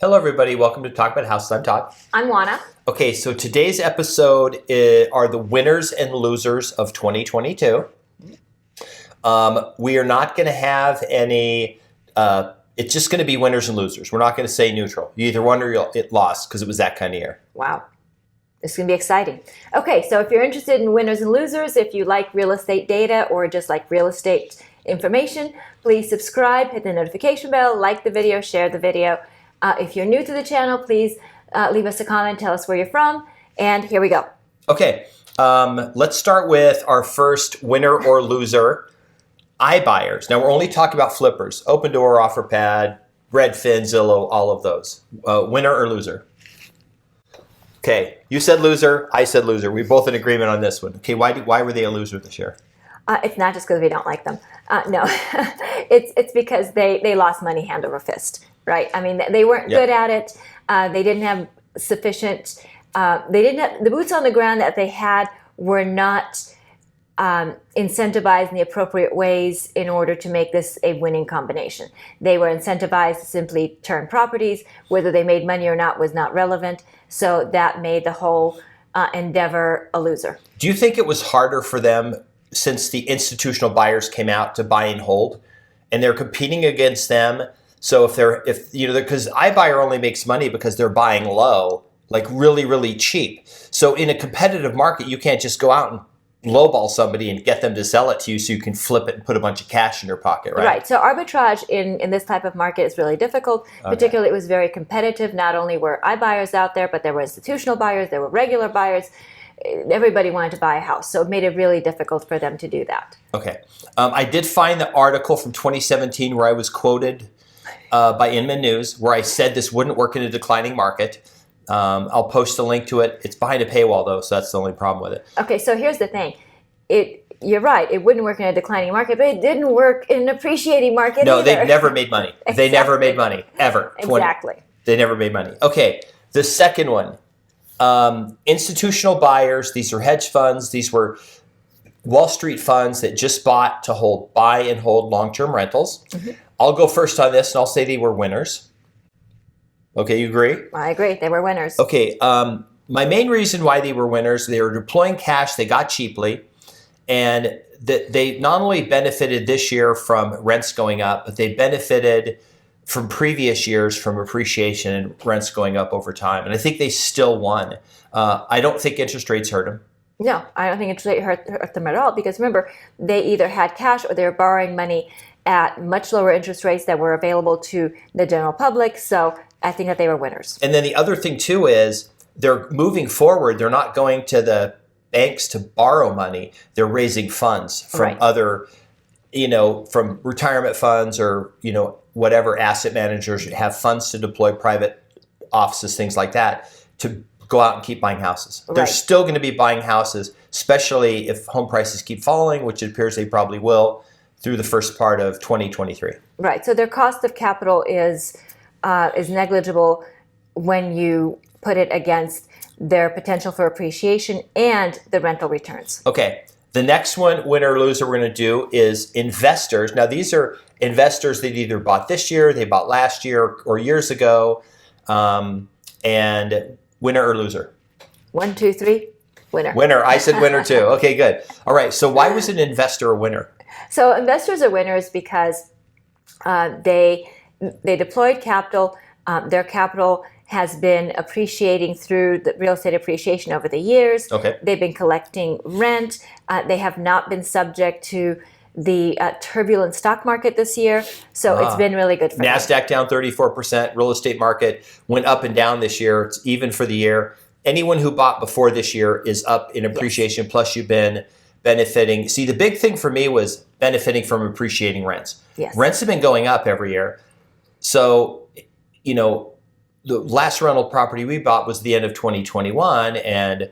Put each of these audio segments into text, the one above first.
Hello, everybody. Welcome to Talk About Houses. I'm Todd. I'm Juana. Okay, so today's episode are the winners and losers of 2022. We are not going to have any, it's just going to be winners and losers. We're not going to say neutral. You either won or it lost because it was that kind of year. Wow. It's going to be exciting. Okay, so if you're interested in winners and losers, if you like real estate data or just like real estate information, please subscribe, hit the notification bell, like the video, share the video. If you're new to the channel, please leave us a comment, tell us where you're from, and here we go. Okay, let's start with our first winner or loser, iBuyers. Now, we're only talking about flippers, Open Door, OfferPad, Redfin, Zillow, all of those. Winner or loser? Okay, you said loser, I said loser. We're both in agreement on this one. Okay, why were they a loser this year? It's not just because we don't like them. No, it's because they lost money hand over fist. Right. I mean, they weren't good at it. They didn't have sufficient. They didn't have the boots on the ground that they had were not incentivized in the appropriate ways in order to make this a winning combination. They were incentivized to simply turn properties. Whether they made money or not was not relevant. So that made the whole endeavor a loser. Do you think it was harder for them since the institutional buyers came out to buy and hold, and they're competing against them? So because iBuyer only makes money because they're buying low, like really, really cheap. So in a competitive market, you can't just go out and lowball somebody and get them to sell it to you so you can flip it and put a bunch of cash in your pocket, right? Right. So arbitrage in this type of market is really difficult. Okay. Particularly, it was very competitive. Not only were iBuyers out there, but there were institutional buyers, there were regular buyers. Everybody wanted to buy a house. So it made it really difficult for them to do that. Okay. I did find the article from 2017 where I was quoted by Inman News, where I said this wouldn't work in a declining market. I'll post a link to it. It's behind a paywall, though, so that's the only problem with it. Okay, so here's the thing. You're right. It wouldn't work in a declining market, but it didn't work in an appreciating market either. they never made money. Exactly. They never made money, ever. Exactly. They never made money. Okay, the second one, institutional buyers. These are hedge funds. These were Wall Street funds that just bought to buy and hold long-term rentals. Mm-hmm. I'll go first on this, and I'll say they were winners. Okay, you agree? I agree. They were winners. Okay, my main reason why they were winners, they were deploying cash they got cheaply, and they not only benefited this year from rents going up, but they benefited from previous years from appreciation and rents going up over time. And I think they still won. I don't think interest rates hurt them. No, I don't think interest rates hurt them at all, because remember, they either had cash or they were borrowing money at much lower interest rates that were available to the general public. So I think that they were winners. And then the other thing too is they're moving forward. They're not going to the banks to borrow money. They're raising funds from other, from retirement funds or, whatever asset managers have funds to deploy, private offices, things like that, to go out and keep buying houses. Right. They're still going to be buying houses, especially if home prices keep falling, which it appears they probably will, through the first part of 2023. Right. So their cost of capital is negligible when you put it against their potential for appreciation and the rental returns. Okay. The next one, winner or loser, we're going to do is investors. Now, these are investors that either bought this year, they bought last year, or years ago. And winner or loser? 1, 2, 3. Winner. Winner. I said winner too. Okay, good. All right. So why was an investor a winner? So investors are winners because they deployed capital. Their capital has been appreciating through the real estate appreciation over the years. Okay. They've been collecting rent. They have not been subject to the turbulent stock market this year. So it's been really good for them. NASDAQ down 34%. Real estate market went up and down this year. It's even for the year. Anyone who bought before this year is up in appreciation. Yes. Plus you've been benefiting. See, the big thing for me was benefiting from appreciating rents. Yes. Rents have been going up every year. So, the last rental property we bought was the end of 2021, and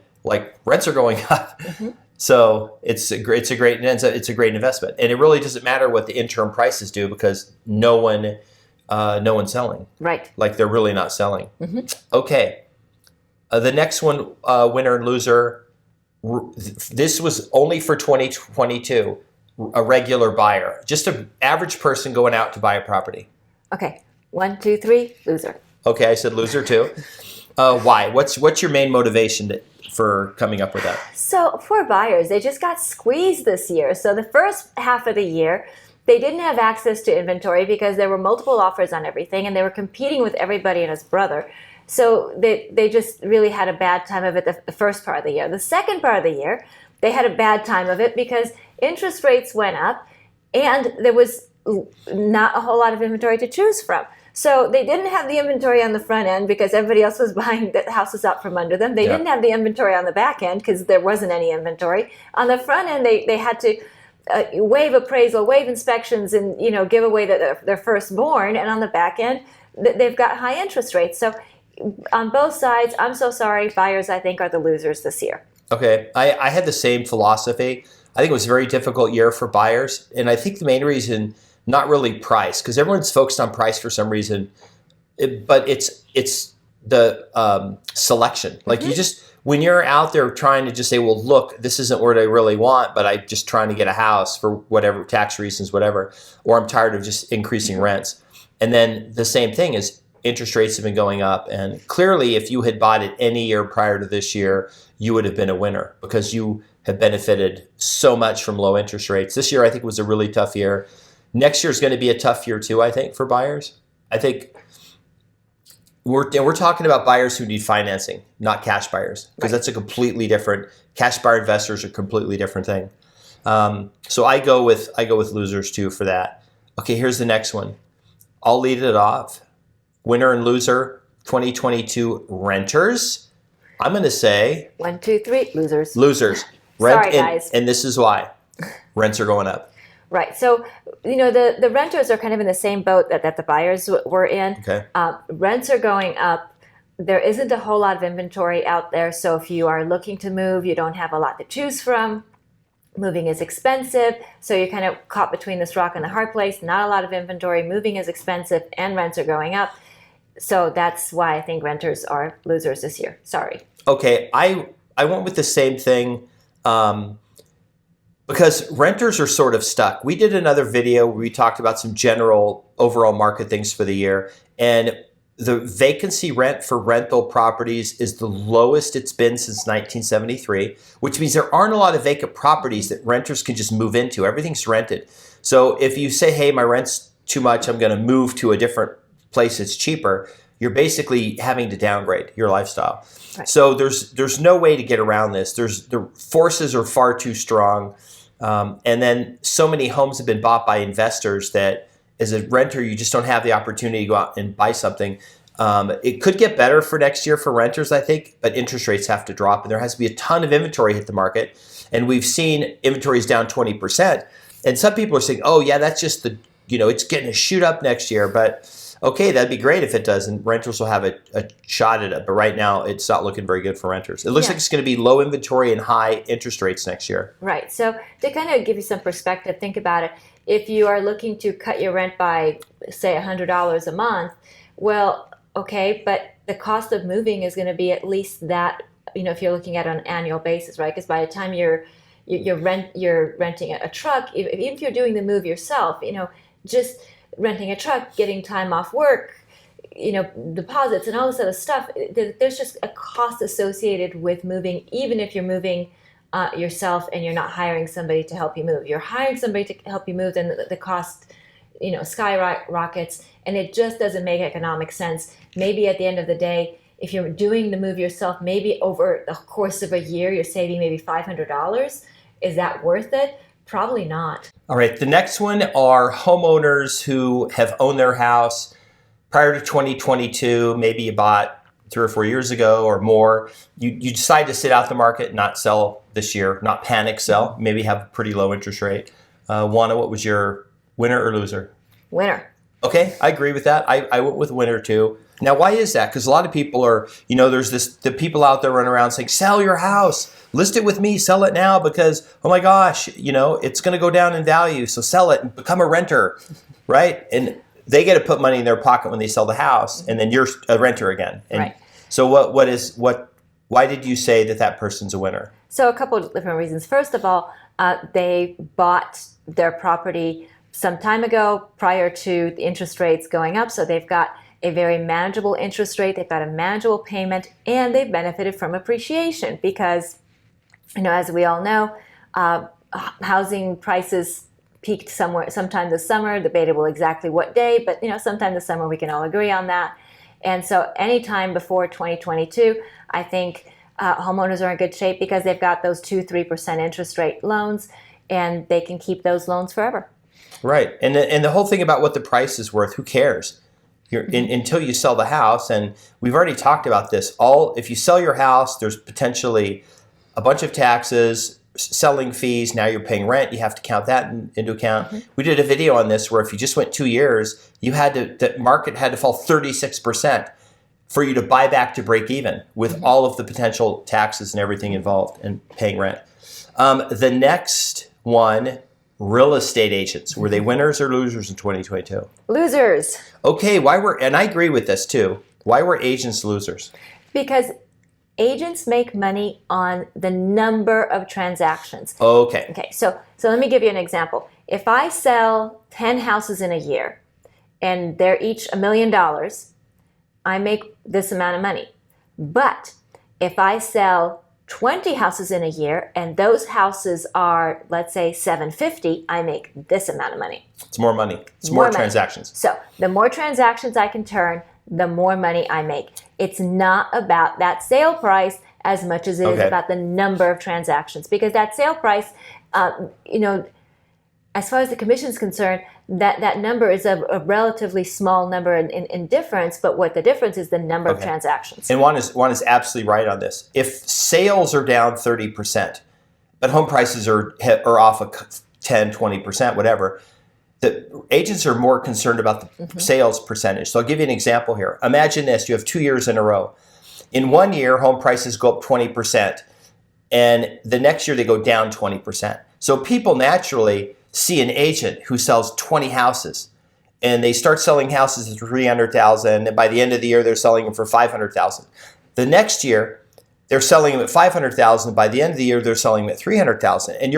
rents are going up. Mm-hmm. So it's a great investment, and it really doesn't matter what the interim prices do because no one's selling. Right. Like they're really not selling. Mm-hmm. Okay. The next one, winner and loser. This was only for 2022. A regular buyer, just an average person going out to buy a property. Okay, 1, 2, 3, loser. Okay, I said loser too. Why? What's your main motivation for coming up with that? So for buyers, they just got squeezed this year. So the first half of the year, they didn't have access to inventory because there were multiple offers on everything, and they were competing with everybody and his brother. So they just really had a bad time of it the first part of the year. The second part of the year, they had a bad time of it because interest rates went up and there was not a whole lot of inventory to choose from. So they didn't have the inventory on the front end because everybody else was buying the houses out from under them. They didn't have the inventory on the back end because there wasn't any inventory. On the front end, they had to waive appraisal, waive inspections, and give away their firstborn. And on the back end, they've got high interest rates. So on both sides, I'm so sorry. Buyers, I think, are the losers this year. Okay, I had the same philosophy. I think it was a very difficult year for buyers, and I think the main reason, not really price, because everyone's focused on price for some reason, but it's the selection. Like you just, when you're out there trying to just say, well, look, this isn't what I really want, but I'm just trying to get a house for whatever tax reasons, whatever, or I'm tired of just increasing rents. And then the same thing is interest rates have been going up, and clearly if you had bought it any year prior to this year, you would have been a winner because you have benefited so much from low interest rates. This year I think was a really tough year. Next year is going to be a tough year too, I think, for buyers. I think we're talking about buyers who need financing, not cash buyers, because that's a completely different, cash buyer investors are a completely different thing. So I go with losers too for that. Okay, here's the next one. I'll lead it off. Winner and loser, 2022 renters. I'm going to say 1, 2, 3, losers. Losers. Sorry, guys. And this is why. Rents are going up. Right. So, the renters are kind of in the same boat that the buyers were in. Okay. Rents are going up. There isn't a whole lot of inventory out there. So if you are looking to move, you don't have a lot to choose from. Moving is expensive. So you're kind of caught between this rock and the hard place. Not a lot of inventory. Moving is expensive and rents are going up. So that's why I think renters are losers this year. Sorry. Okay. I went with the same thing. Because renters are sort of stuck. We did another video where we talked about some general overall market things for the year. And the vacancy rent for rental properties is the lowest it's been since 1973, which means there aren't a lot of vacant properties that renters can just move into. Everything's rented. So if you say, hey, my rent's too much, I'm going to move to a different place that's cheaper, you're basically having to downgrade your lifestyle. Right. So there's no way to get around this. The forces are far too strong. And then so many homes have been bought by investors that as a renter, you just don't have the opportunity to go out and buy something. It could get better for next year for renters, I think, but interest rates have to drop and there has to be a ton of inventory hit the market. And we've seen inventories down 20%. And some people are saying, oh yeah, that's just it's getting a shoot up next year. But okay, that'd be great if it does, and renters will have a shot at it. But right now, it's not looking very good for renters. It looks like it's going to be low inventory and high interest rates next year. Right. So to kind of give you some perspective, think about it. If you are looking to cut your rent by, say, $100 a month, well, okay, but the cost of moving is going to be at least that, if you're looking at it on an annual basis, right? Because by the time you're renting a truck, even if you're doing the move yourself, just renting a truck, getting time off work, deposits and all this other stuff, there's just a cost associated with moving, even if you're moving yourself and you're not hiring somebody to help you move. You're hiring somebody to help you move, then the cost, skyrockets, and it just doesn't make economic sense. Maybe at the end of the day, if you're doing the move yourself, maybe over the course of a year, you're saving maybe $500. Is that worth it? Probably not. All right. The next one are homeowners who have owned their house prior to 2022. Maybe you bought 3 or 4 years ago or more. You decide to sit out the market, not sell this year, not panic sell, maybe have a pretty low interest rate. Juana, what was your winner or loser? Winner. Okay, I agree with that. I went with winner too. Now, why is that? Because a lot of people are, there's the people out there running around saying, sell your house, list it with me, sell it now because, oh my gosh, it's going to go down in value. So sell it and become a renter, right? And they get to put money in their pocket when they sell the house, and then you're a renter again. And right. So why did you say that person's a winner? So a couple of different reasons. First of all, they bought their property some time ago prior to the interest rates going up. So they've got a very manageable interest rate. They've got a manageable payment, and they've benefited from appreciation because, as we all know, housing prices peaked sometime this summer. Debatable exactly what day, but sometime this summer we can all agree on that. And so anytime before 2022, I think homeowners are in good shape because they've got those 2-3% interest rate loans, and they can keep those loans forever. Right. And the whole thing about what the price is worth, who cares? Until you sell the house, and we've already talked about this. If you sell your house, there's potentially a bunch of taxes, selling fees. Now you're paying rent. You have to count that into account. Mm-hmm. We did a video on this where if you just went 2 years, the market had to fall 36% for you to buy back to break even with mm-hmm. all of the potential taxes and everything involved and paying rent. The next one, real estate agents. Were they winners or losers in 2022? Losers. Okay, and I agree with this too. Why were agents losers? Because agents make money on the number of transactions. Okay, so let me give you an example. If I sell 10 houses in a year and they're each $1 million, I make this amount of money. But if I sell 20 houses in a year and those houses are, let's say, $750, I make this amount of money. It's more money. It's more transactions. So the more transactions I can turn, the more money I make. It's not about that sale price as much as it is about the number of transactions, because that sale price, as far as the commission is concerned, that number is a relatively small number in difference, but what the difference is the number of transactions. And Juan is absolutely right on this. If sales are down 30%, but home prices are off 10, 20%, whatever, the agents are more concerned about the mm-hmm. sales percentage. So I'll give you an example here. Imagine this. You have 2 years in a row. In 1 year, home prices go up 20%, and the next year they go down 20%. So people naturally see an agent who sells 20 houses, and they start selling houses at $300,000, and by the end of the year they're selling them for $500,000. The next year they're selling them at $500,000. By the end of the year they're selling them at $300,000. And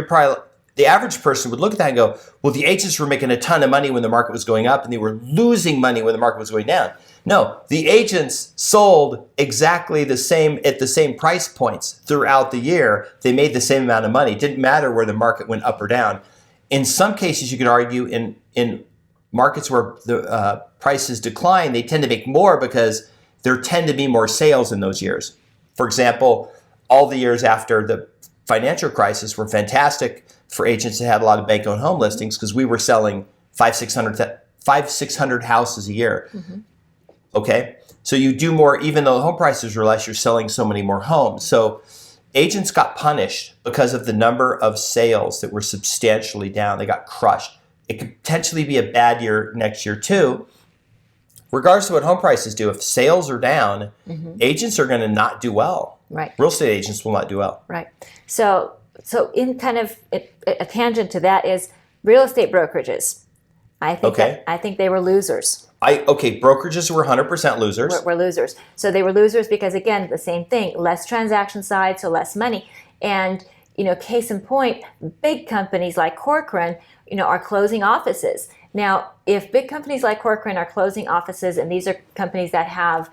the average person would look at that and go, well, the agents were making a ton of money when the market was going up, and they were losing money when the market was going down. No, the agents sold exactly the same at the same price points throughout the year. They made the same amount of money. It didn't matter where the market went up or down. In some cases, you could argue in markets where the prices decline, they tend to make more because there tend to be more sales in those years. For example, all the years after the financial crisis were fantastic for agents that had a lot of bank-owned home listings because we were selling 500-600 houses a year. Mm-hmm. Okay, so you do more, even though the home prices are less, you're selling so many more homes. So agents got punished because of the number of sales that were substantially down. They got crushed. It could potentially be a bad year next year too. Regardless of what home prices do, if sales are down, mm-hmm. agents are going to not do well. Right. Real estate agents will not do well. Right. So in kind of a tangent to that is real estate brokerages. I think they were losers. Brokerages were 100% losers. We're losers. So they were losers because, again, the same thing, less transaction side, so less money. And, case in point, big companies like Corcoran, are closing offices. Now, if big companies like Corcoran are closing offices, and these are companies that have,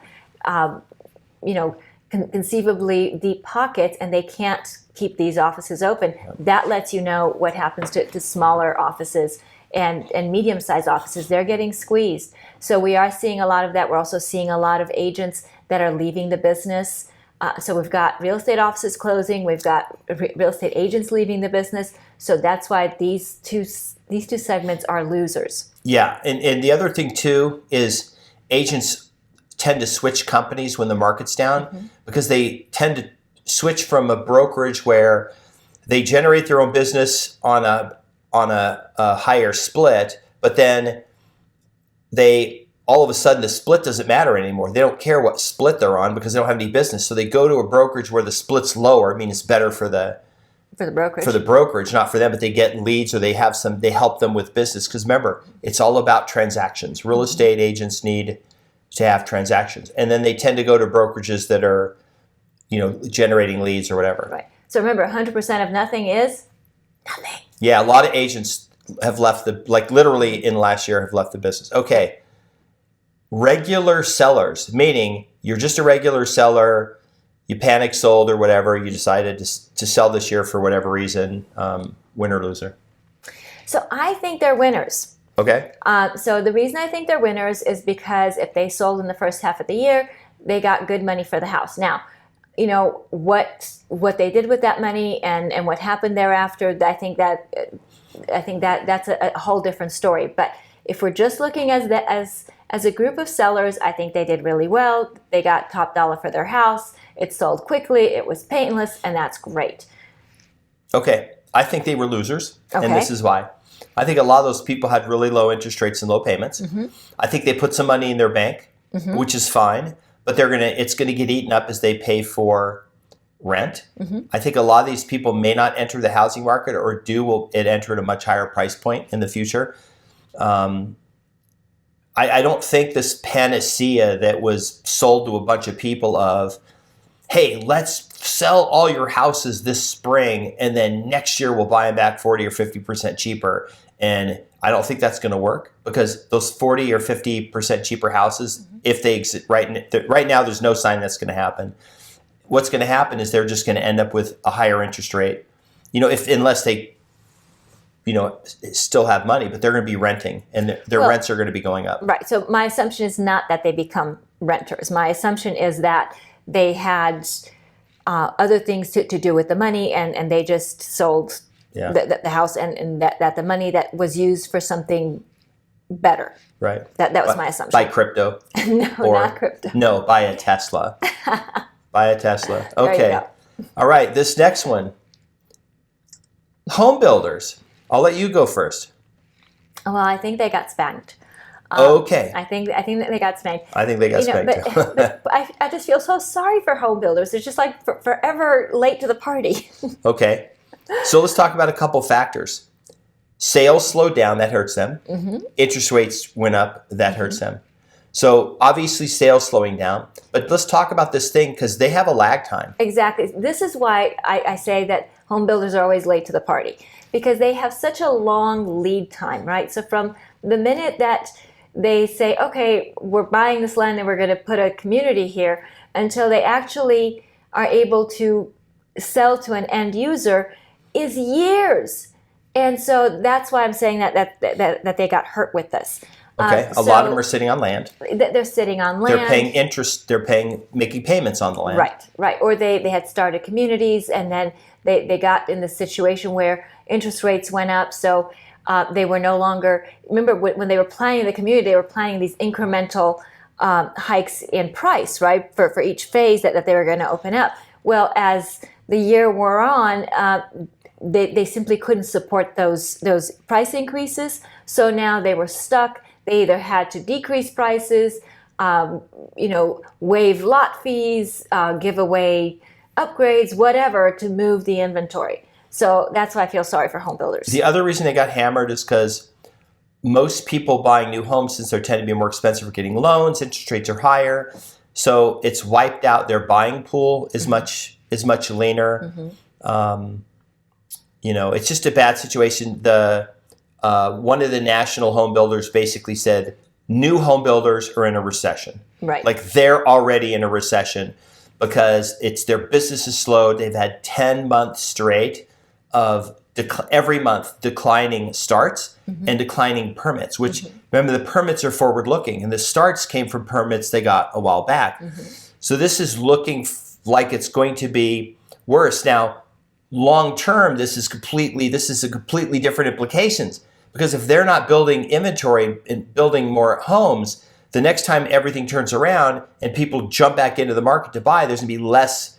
conceivably deep pockets, and they can't keep these offices open, that lets you know what happens to smaller offices and medium-sized offices. They're getting squeezed. So we are seeing a lot of that. We're also seeing a lot of agents that are leaving the business. So we've got real estate offices closing. We've got real estate agents leaving the business. So that's why these two segments are losers. Yeah, and the other thing too is agents tend to switch companies when the market's down mm-hmm. because they tend to switch from a brokerage where they generate their own business on a higher split, but then all of a sudden the split doesn't matter anymore. They don't care what split they're on because they don't have any business. So they go to a brokerage where the split's lower. I mean, it's better for the brokerage, not for them, but they get leads or they help them with business. Because remember, it's all about transactions. Real estate agents need to have transactions. And then they tend to go to brokerages that are, generating leads or whatever. Right. So remember, 100% of nothing is nothing. Yeah, a lot of agents have left literally in the last year have left the business. Okay. regular sellers, meaning you're just a regular seller, you panic sold or whatever, you decided to sell this year for whatever reason, winner, loser? So I think they're winners. Okay. So the reason I think they're winners is because if they sold in the first half of the year, they got good money for the house. Now, you know, what they did with that money and what happened thereafter, I think that's a whole different story. But if we're just looking as a group of sellers, I think they did really well. They got top dollar for their house. It sold quickly. It was painless, and that's great. Okay. I think they were losers, Okay. and this is why. I think a lot of those people had really low interest rates and low payments. I think they put some money in their bank, which is fine, but it's gonna get eaten up as they pay for rent. I think a lot of these people may not enter the housing market, or will it enter at a much higher price point in the future. I don't think this panacea that was sold to a bunch of people of, hey, let's sell all your houses this spring and then next year we'll buy them back 40 or 50% cheaper. And I don't think that's going to work, because those 40 or 50% cheaper houses, if they exist right now, there's no sign that's going to happen. What's going to happen is they're just going to end up with a higher interest rate, unless they, still have money, but they're going to be renting, and their rents are going to be going up. Right. So my assumption is not that they become renters. My assumption is that they had other things to do with the money, and they just sold the house, and that the money that was used for something better. Right. That was my assumption. Buy crypto. No, not crypto. No, buy a Tesla. Buy a Tesla. Okay. There you go. All right. This next one. Home builders. I'll let you go first. Well, I think they got spanked. Okay. I think that they got spanked. I think they got spanked too. but I just feel so sorry for home builders. They're just like forever late to the party. Okay. So let's talk about a couple factors. Sales slowed down, that hurts them. Interest rates went up, that hurts them. So obviously sales slowing down. But let's talk about this thing, because they have a lag time. Exactly. This is why I say that home builders are always late to the party, because they have such a long lead time, right? So from the minute that they say, okay, we're buying this land and we're going to put a community here, until they actually are able to sell to an end user is years. And so that's why I'm saying that they got hurt with this. Okay, a lot of them are sitting on land. They're sitting on land. They're paying interest. They're making payments on the land. Right. Or they had started communities, and then they got in the situation where interest rates went up. So they were no longer, remember when they were planning the community, they were planning these incremental hikes in price, right, for each phase that they were going to open up. Well, as the year wore on, they simply couldn't support those price increases. So now they were stuck. They either had to decrease prices, waive lot fees, give away upgrades, whatever, to move the inventory. So that's why I feel sorry for home builders. The other reason they got hammered is because most people buying new homes, since they tend to be more expensive, are getting loans, interest rates are higher. So it's wiped out. Their buying pool is much leaner. It's just a bad situation. One of the national home builders basically said new home builders are in a recession. Right. Like they're already in a recession because their business is slowed. They've had 10 months straight of every month declining starts and declining permits, which remember the permits are forward looking, and the starts came from permits they got a while back. So this is looking like it's going to be worse. Now, long term, this is a completely different implications, because if they're not building inventory and building more homes, the next time everything turns around and people jump back into the market to buy, there's going to be less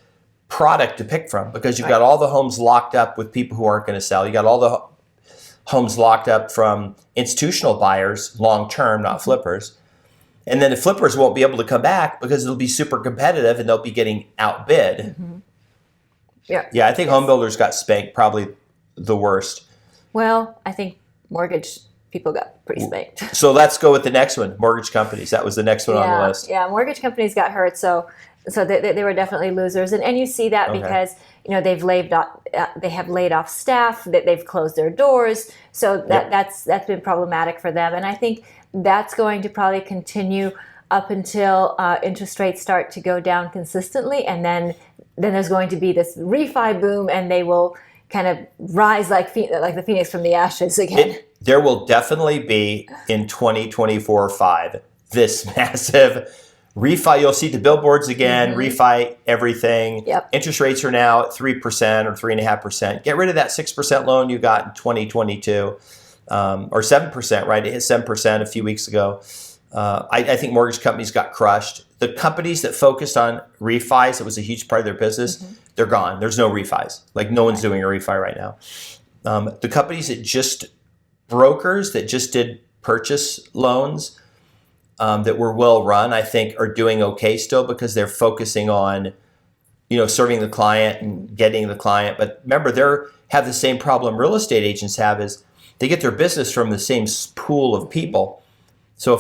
product to pick from, because you've got all the homes locked up with people who aren't going to sell. You got all the homes locked up from institutional buyers long term, not flippers. And then the flippers won't be able to come back because it'll be super competitive and they'll be getting outbid. Yeah, I think home builders got spanked probably the worst. Well, I think mortgage people got pretty spanked. So let's go with the next one, mortgage companies. That was the next one on the list. Yeah, mortgage companies got hurt, so they were definitely losers, and you see that because they have laid off staff, that they've closed their doors, so that's been problematic for them, and I think that's going to probably continue up until interest rates start to go down consistently, and then there's going to be this refi boom, and they will kind of rise like the phoenix from the ashes again. There will definitely be in 2024-5 this massive refi. You'll see the billboards again, refi everything. Yep. Interest rates are now at 3% or 3.5%. Get rid of that 6% loan you got in 2022, or 7%, right? It hit 7% a few weeks ago. I think mortgage companies got crushed. The companies that focused on refis, it was a huge part of their business, they're gone. There's no refis. Like no one's doing a refi right now. The companies brokers that just did purchase loans that were well run, I think are doing okay still because they're focusing on, serving the client and getting the client. But remember, they have the same problem real estate agents have is they get their business from the same pool of people. So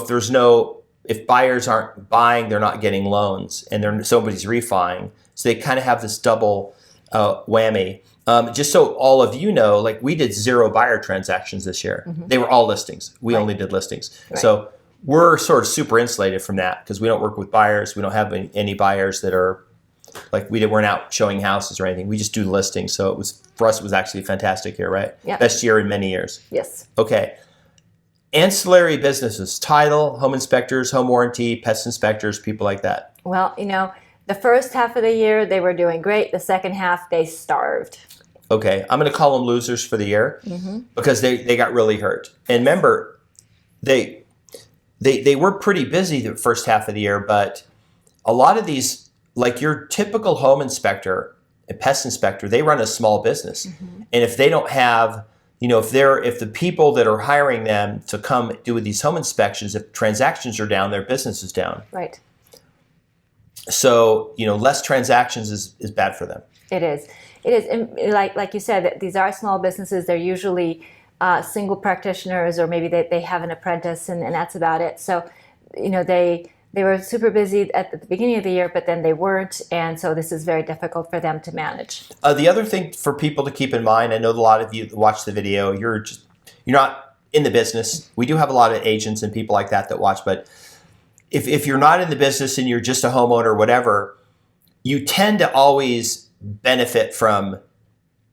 if buyers aren't buying, they're not getting loans, and somebody's refining. So they kind of have this double whammy. Just so all of you know, like we did 0 buyer transactions this year. They were all listings. We only did listings. Right. So we're sort of super insulated from that because we don't work with buyers. We don't have any buyers that are like we weren't out showing houses or anything. We just do listings. So for us, it was actually a fantastic year, right? Yep. Best year in many years. Yes. Okay. Ancillary businesses, title, home inspectors, home warranty, pest inspectors, people like that. Well, the first half of the year, they were doing great. The second half, they starved. Okay. I'm going to call them losers for the year because they got really hurt. And remember, they were pretty busy the first half of the year, but a lot of these, like your typical home inspector, a pest inspector, they run a small business. And if they don't have if the people that are hiring them to come do these home inspections, if transactions are down, their business is down. Right. So, less transactions is bad for them. It is. And like you said, these are small businesses. They're usually single practitioners, or maybe they have an apprentice, and that's about it. So, they were super busy at the beginning of the year, but then they weren't, and so this is very difficult for them to manage. The other thing for people to keep in mind, I know a lot of you that watch the video, you're not in the business. We do have a lot of agents and people like that watch, but if you're not in the business and you're just a homeowner or whatever, you tend to always benefit from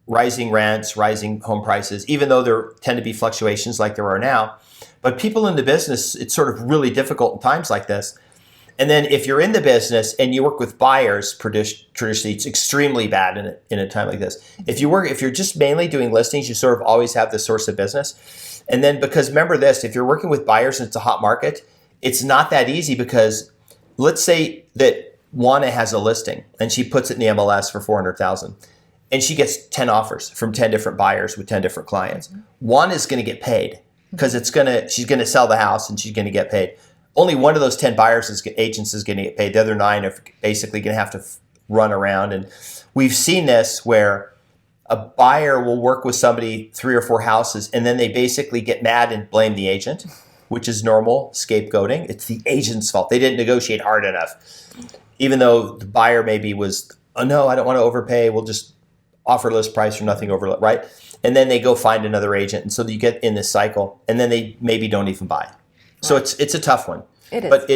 rising rents, rising home prices, even though there tend to be fluctuations like there are now. But people in the business, it's sort of really difficult in times like this. And then if you're in the business and you work with buyers, traditionally it's extremely bad in a time like this. If you're just mainly doing listings, you sort of always have the source of business. And then because remember this, if you're working with buyers and it's a hot market, it's not that easy because let's say that Juana has a listing and she puts it in the MLS for $400,000 and she gets 10 offers from 10 different buyers with 10 different clients. One is going to get paid because she's going to sell the house and she's going to get paid. Only one of those 10 agents is going to get paid. The other 9 are basically going to have to run around. And we've seen this where a buyer will work with somebody 3 or 4 houses, and then they basically get mad and blame the agent, which is normal scapegoating. It's the agent's fault. They didn't negotiate hard enough. Even though the buyer maybe was, oh no, I don't want to overpay. We'll just offer list price or nothing over, right? And then they go find another agent. And so you get in this cycle, and then they maybe don't even buy. So it's a tough one. It is. But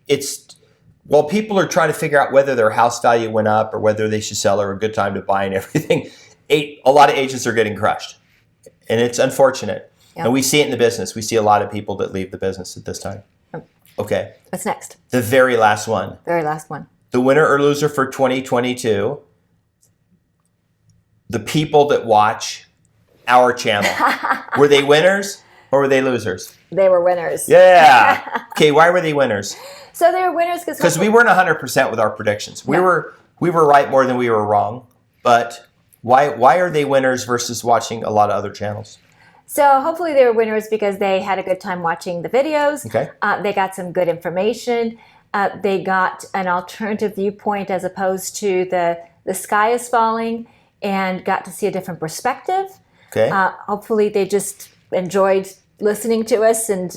it's while people are trying to figure out whether their house value went up or whether they should sell or a good time to buy and everything, a lot of agents are getting crushed. And it's unfortunate. Yep. And we see it in the business. We see a lot of people that leave the business at this time. Okay. What's next? The very last one. Very last one. The winner or loser for 2022, the people that watch our channel. Were they winners or were they losers? They were winners. Yeah. Okay, why were they winners? So they were winners because we weren't 100% with our predictions. We were right more than we were wrong. But why are they winners versus watching a lot of other channels? So hopefully they were winners because they had a good time watching the videos. Okay. They got some good information. They got an alternative viewpoint as opposed to the sky is falling, and got to see a different perspective. Okay. Hopefully they just enjoyed listening to us and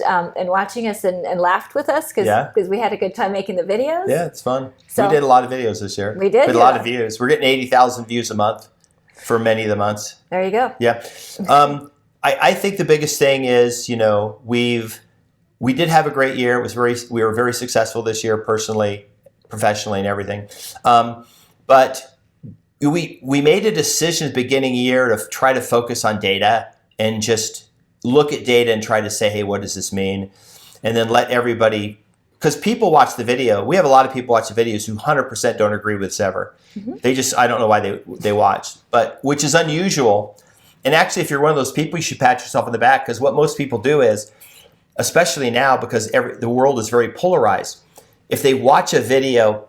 watching us and laughed with us because we had a good time making the videos. Yeah, it's fun. So, we did a lot of videos this year. We did. A lot of views. We're getting 80,000 views a month for many of the months. There you go. Yeah. I think the biggest thing is, we've we did have a great year. We were very successful this year, personally, professionally, and everything. But we made a decision at the beginning of the year to try to focus on data and just look at data and try to say, hey, what does this mean? And then let everybody, because people watch the video. We have a lot of people watch the videos who 100% don't agree with us ever. They just, I don't know why they watch, but which is unusual. And actually, if you're one of those people, you should pat yourself on the back, because what most people do is, especially now, because the world is very polarized, if they watch a video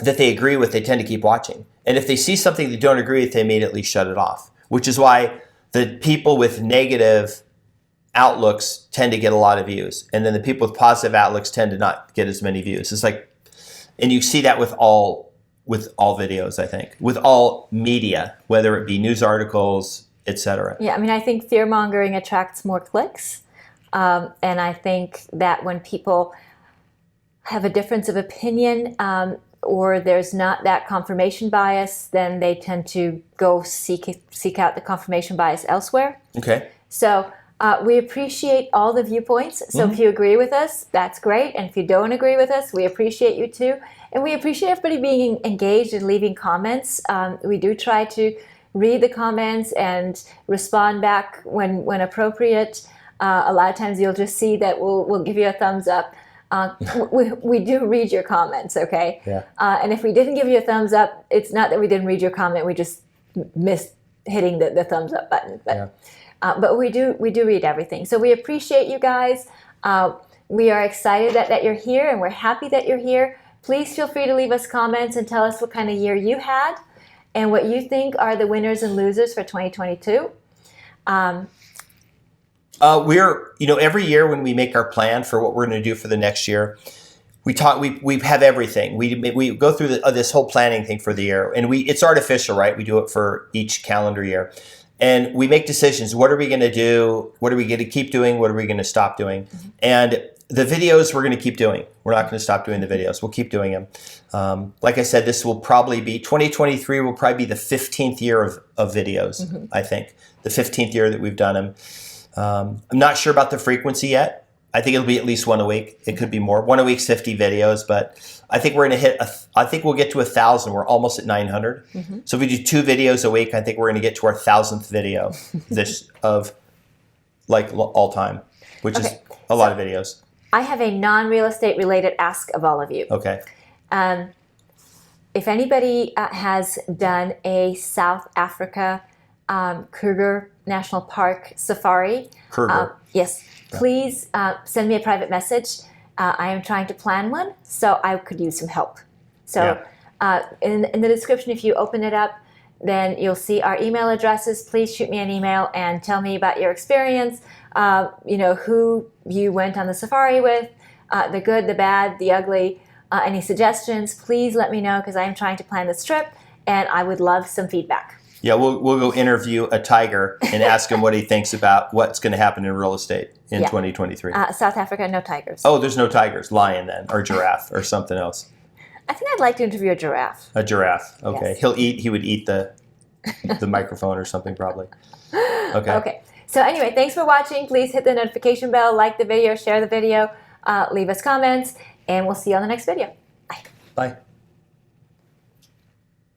that they agree with, they tend to keep watching. And if they see something they don't agree with, they immediately shut it off, which is why the people with negative outlooks tend to get a lot of views. And then the people with positive outlooks tend to not get as many views. It's like, and you see that with all videos, I think, with all media, whether it be news articles, etc. Yeah, I mean, I think fear-mongering attracts more clicks. And I think that when people have a difference of opinion, or there's not that confirmation bias, then they tend to go seek out the confirmation bias elsewhere. Okay. So we appreciate all the viewpoints. So if you agree with us, that's great. And if you don't agree with us, we appreciate you too. And we appreciate everybody being engaged and leaving comments. We do try to read the comments and respond back when appropriate. A lot of times you'll just see that we'll give you a thumbs up. We do read your comments, okay? Yeah. And if we didn't give you a thumbs up, it's not that we didn't read your comment. We just missed hitting the thumbs up button. But we do read everything. So we appreciate you guys. We are excited that you're here, and we're happy that you're here. Please feel free to leave us comments and tell us what kind of year you had and what you think are the winners and losers for 2022. Every year when we make our plan for what we're going to do for the next year, we have everything. We go through this whole planning thing for the year, and it's artificial, right? We do it for each calendar year, and we make decisions. What are we going to do? What are we going to keep doing? What are we going to stop doing? And the videos we're going to keep doing. We're not going to stop doing the videos. We'll keep doing them. Like I said, this will probably be 2023. Will probably be the 15th year of videos. I think the 15th year that we've done them. I'm not sure about the frequency yet. I think it'll be at least one a week. It could be more. One a week's 50 videos, but I think we're going to hit, I think we'll get to 1,000. We're almost at 900. So if we do 2 videos a week, I think we're going to get to our 1,000th video of like all time, which is a lot of videos. I have a non-real estate related ask of all of you. Okay. If anybody has done a South Africa Kruger National Park safari, yes, please send me a private message. I am trying to plan one, so I could use some help. So in the description, if you open it up, then you'll see our email addresses. Please shoot me an email and tell me about your experience, who you went on the safari with, the good, the bad, the ugly, any suggestions. Please let me know, because I am trying to plan this trip, and I would love some feedback. Yeah, we'll go interview a tiger and ask him what he thinks about what's going to happen in real estate in 2023. South Africa, no tigers. Oh, there's no tigers. Lion then, or giraffe, or something else. I think I'd like to interview a giraffe. A giraffe. Okay, Yes. He would eat the microphone or something probably. Okay. Okay. So anyway, thanks for watching. Please hit the notification bell, like the video, share the video, leave us comments, and we'll see you on the next video. Bye. Bye.